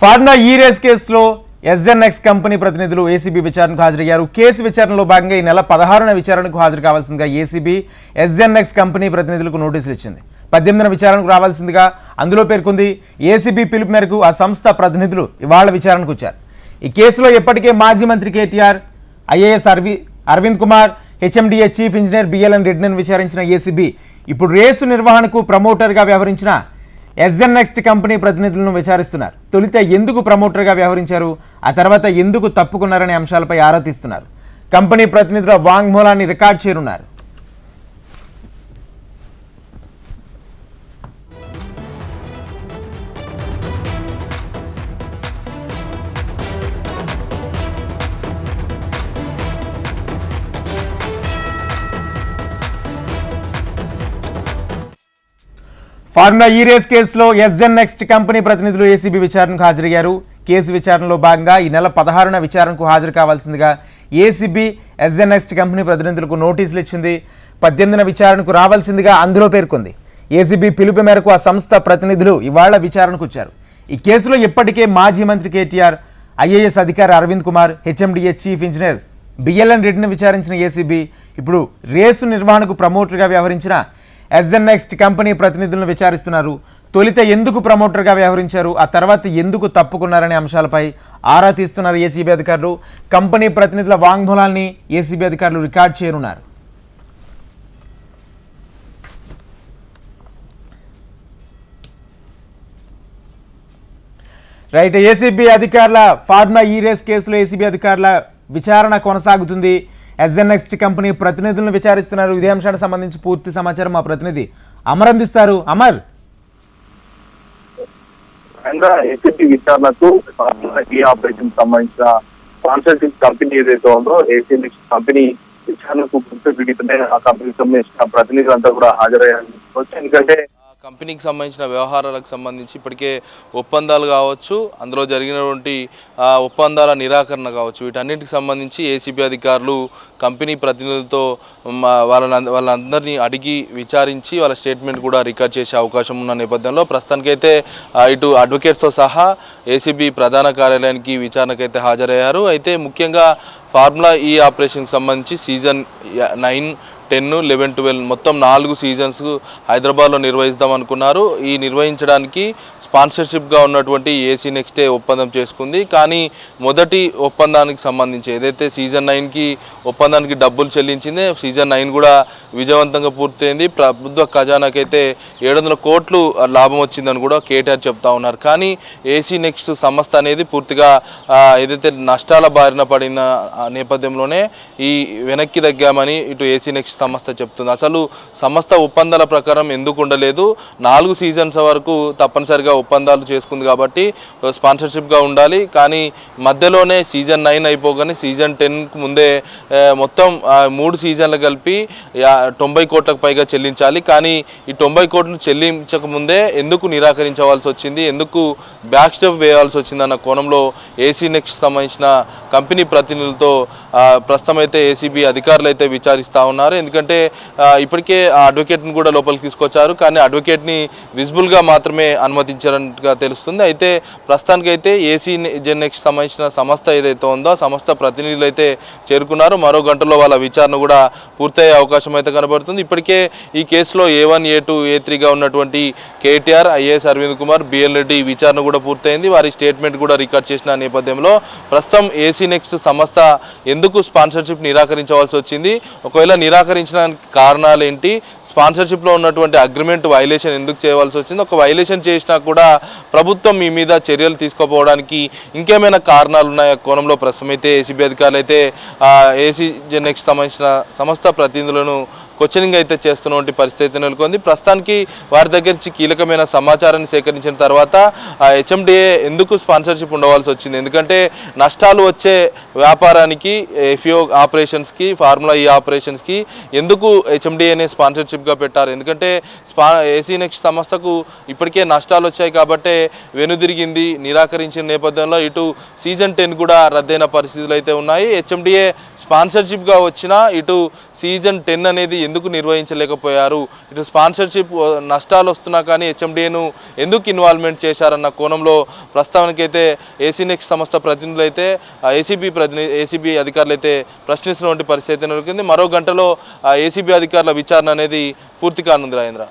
Pharma race కేసులో ఎస్ఎన్ఎక్స్ company ప్రతినిధులు ACB విచారణకు హాజరయ్యారు. కేసు విచారణలో భాగంగా ఈ నెల 16న విచారణకు హాజరు కావాల్సిందిగా ఏసీబీ ఎస్ఎన్ఎక్స్ కంపెనీ ప్రతినిధులకు నోటీసులు ఇచ్చింది. 18న విచారణకు రావాల్సిందిగా అందులో పేర్కొంది. ఏసీబీ పిలుపు మేరకు ఆ సంస్థ ప్రతినిధులు ఇవాళ విచారణకు వచ్చారు. ఈ కేసులో ఇప్పటికే మాజీ మంత్రి KTR, IAS Aravind Kumar, HMDA chief engineer BLN రెడ్డిని విచారించిన ఏసీబీ ఇప్పుడు రేసు నిర్వహణకు ప్రమోటర్గా వ్యవహరించిన ఎస్ఎన్ఎక్స్ కంపెనీ ప్రతినిధులను విచారిస్తున్నారు. తొలిత ఎందుకు ప్రమోటర్గా వ్యవహరించారు, ఆ తర్వాత ఎందుకు తప్పుకున్నారనే అంశాలపై ఆరా తీస్తున్నారు. కంపెనీ ప్రతినిధుల వాంగ్మూలాన్ని రికార్డ్ చేయనున్నారు. ఫార్ములా రేస్ కేసులో ఎస్ఎన్ఎక్స్ కంపెనీ ప్రతినిధులు ఏసీబీ విచారణకు హాజరయ్యారు. కేసు విచారణలో భాగంగా ఈ నెల 16న విచారణకు హాజరు కావాల్సిందిగా ఏసీబీ ఎస్ఎన్ఎక్స్ కంపెనీ ప్రతినిధులకు నోటీసులు ఇచ్చింది. 18న విచారణకు రావాల్సిందిగా అందులో పేర్కొంది. ఏసీబీ పిలుపు మేరకు ఆ సంస్థ ప్రతినిధులు ఇవాళ విచారణకు వచ్చారు. ఈ కేసులో ఇప్పటికే మాజీ మంత్రి కేటీఆర్, ఐఏఎస్ అధికారి Aravind Kumar, HMDA chief engineer BLN రెడ్డిని విచారించిన ఏసీబీ ఇప్పుడు రేసు నిర్వహణకు ప్రమోటర్గా వ్యవహరించిన ఎస్ఎన్ఎక్స్ కంపెనీ ప్రతినిధులను విచారిస్తున్నారు. తొలిత ఎందుకు ప్రమోటర్గా వ్యవహరించారు, ఆ తర్వాత ఎందుకు తప్పుకున్నారనే అంశాలపై ఆరా తీస్తున్నారు ఏసీబీ అధికారులు. కంపెనీ ప్రతినిధుల వాంగ్మూలాన్ని ఏసీబీ అధికారులు రికార్డ్ చేయనున్నారు. రైట్, ఏసీబీ అధికారుల ఫార్మా రేస్ కేసులో ఏసీబీ అధికారుల విచారణ కొనసాగుతుంది. ఎస్ఎన్ఎక్స్ కంపెనీ ప్రతినిధులను విచారిస్తున్నారు. ఇదే అంశానికి సంబంధించి పూర్తి సమాచారం మా ప్రతినిధి అమర్ అందిస్తారు. అమర్, ఏసీబీ విచారణకు ఈ ఆపరేషన్ సంబంధించిన స్పాన్సర్షిప్ కంపెనీ ఏదైతే ఉందో ఏసీఎన్ఎక్స్ కంపెనీ విచారణకు పీడితమే ఆ కంపెనీకి సంబంధించిన ప్రతినిధులంతా కూడా హాజరయ్యారు. ఎందుకంటే కంపెనీకి సంబంధించిన వ్యవహారాలకు సంబంధించి ఇప్పటికే ఒప్పందాలు కావచ్చు, అందులో జరిగినటువంటి ఒప్పందాల నిరాకరణ కావచ్చు, వీటన్నిటికి సంబంధించి ఏసీబీ అధికారులు కంపెనీ ప్రతినిధులతో వాళ్ళందరినీ అడిగి విచారించి వాళ్ళ స్టేట్మెంట్ కూడా రికార్డ్ చేసే అవకాశం ఉన్న నేపథ్యంలో ప్రస్తుతానికైతే ఇటు అడ్వకేట్స్తో సహా ఏసీబీ ప్రధాన కార్యాలయానికి విచారణకైతే హాజరయ్యారు. అయితే ముఖ్యంగా ఫార్ములా ఆపరేషన్కి సంబంధించి సీజన్ 9, 10, 11, 12 మొత్తం 4 సీజన్స్ హైదరాబాద్లో నిర్వహిద్దాం అనుకున్నారు. ఈ నిర్వహించడానికి స్పాన్సర్షిప్గా ఉన్నటువంటి ఏసీ నెక్స్టే ఒప్పందం చేసుకుంది. కానీ మొదటి ఒప్పందానికి సంబంధించి ఏదైతే సీజన్ 9కి ఒప్పందానికి డబ్బులు చెల్లించిందే, సీజన్ 9 కూడా విజయవంతంగా పూర్తయింది. ప్రభుత్వ ఖజానాకైతే 700 కోట్లు లాభం వచ్చిందని కూడా కేటీఆర్ చెప్తా ఉన్నారు. కానీ ఏసీ నెక్స్ట్ సంస్థ అనేది పూర్తిగా ఏదైతే నష్టాల బారిన పడిన నేపథ్యంలోనే ఈ వెనక్కి తగ్గామని ఇటు ఏసీ నెక్స్ట్ సంస్థ చెప్తుంది. అసలు సంస్థ ఒప్పందాల ప్రకారం ఎందుకు ఉండలేదు, 4 సీజన్స్ వరకు తప్పనిసరిగా ఒప్పందాలు చేసుకుంది కాబట్టి స్పాన్సర్షిప్గా ఉండాలి. కానీ మధ్యలోనే సీజన్ 9 అయిపోగానే సీజన్ 10కు ముందే మొత్తం 3 సీజన్లు కలిపి 90 కోట్లకు పైగా చెల్లించాలి. కానీ ఈ 90 కోట్లు చెల్లించకముందే ఎందుకు నిరాకరించవలసి వచ్చింది, ఎందుకు బ్యాక్ స్టెప్ వేయాల్సి వచ్చిందన్న కోణంలో ఏసీ నెక్స్ట్ సంబంధించిన కంపెనీ ప్రతినిధులతో ప్రస్తుతం అయితే ఏసీబీ అధికారులు అయితే విచారిస్తూ ఉన్నారు. ఎందుకంటే ఇప్పటికే ఆ అడ్వకేట్ని కూడా లోపలికి తీసుకొచ్చారు. కానీ అడ్వకేట్ని విజిబుల్గా మాత్రమే అనుమతించారన్నట్టుగా తెలుస్తుంది. అయితే ప్రస్తుతానికైతే ఏసీఎన్ఎక్స్ సంబంధించిన సంస్థ ఏదైతే ఉందో ఆ సంస్థ ప్రతినిధులు అయితే చేరుకున్నారు. మరో గంటలో వాళ్ళ విచారణ కూడా పూర్తయ్యే అవకాశం అయితే కనబడుతుంది. ఇప్పటికే ఈ కేసులో A1, A2, A3గా ఉన్నటువంటి కేటీఆర్, ఐఏఎస్ అరవింద్ కుమార్, బిఎల్ రెడ్డి విచారణ కూడా పూర్తయింది. వారి స్టేట్మెంట్ కూడా రికార్డ్ చేసిన నేపథ్యంలో ప్రస్తుతం ఏసీ నెక్స్ట్ సంస్థ ఎందుకు స్పాన్సర్షిప్ నిరాకరించవలసి వచ్చింది, ఒకవేళ నిరాకరించడానికి కారణాలు ఏంటి, స్పాన్సర్షిప్లో ఉన్నటువంటి అగ్రిమెంట్ వైలేషన్ ఎందుకు చేయవలసి వచ్చింది, ఒక వైలేషన్ చేసినా కూడా ప్రభుత్వం మీ మీద చర్యలు తీసుకోపోవడానికి ఇంకేమైనా కారణాలు ఉన్నాయా కోణంలో ప్రస్తుతం అయితే ఏసీబీ అధికారులు అయితే ఏసీఎన్ఎక్స్ సంబంధించిన సంస్థ ప్రతినిధులను క్వశ్చనింగ్ అయితే చేస్తున్నటువంటి పరిస్థితి నెలకొంది. ప్రస్తుతానికి వారి దగ్గర నుంచి కీలకమైన సమాచారాన్ని సేకరించిన తర్వాత హెచ్ఎండిఏ ఎందుకు స్పాన్సర్షిప్ ఉండవలసి వచ్చింది, ఎందుకంటే నష్టాలు వచ్చే వ్యాపారానికి ఎఫ్ఓ ఆపరేషన్స్కి, ఫార్ములా ఆపరేషన్స్కి ఎందుకు హెచ్ఎండిఏనే స్పాన్సర్షిప్గా పెట్టారు, ఎందుకంటే ఏసీ నెక్స్ట్ సంస్థకు ఇప్పటికే నష్టాలు వచ్చాయి కాబట్టి వెనుదిరిగింది, నిరాకరించిన నేపథ్యంలో ఇటు సీజన్ 10 కూడా రద్దయిన పరిస్థితులు అయితే ఉన్నాయి. హెచ్ఎండిఏ స్పాన్సర్షిప్గా వచ్చినా ఇటు సీజన్ 10 అనేది ఎందుకు నిర్వహించలేకపోయారు, ఇటు స్పాన్సర్షిప్ నష్టాలు వస్తున్నా కానీ హెచ్ఎండిఏను ఎందుకు ఇన్వాల్వ్మెంట్ చేశారన్న కోణంలో ప్రస్తుతానికైతే ఏసీ నెక్స్ట్ సంస్థ ప్రతినిధులు అయితే ఏసీబీ అధికారులు అయితే ప్రశ్నిస్తున్నటువంటి పరిస్థితి నెలకొంది. మరో గంటలో ఏసీబీ అధికారుల విచారణ అనేది పూర్తి కానుంది రాజేంద్ర.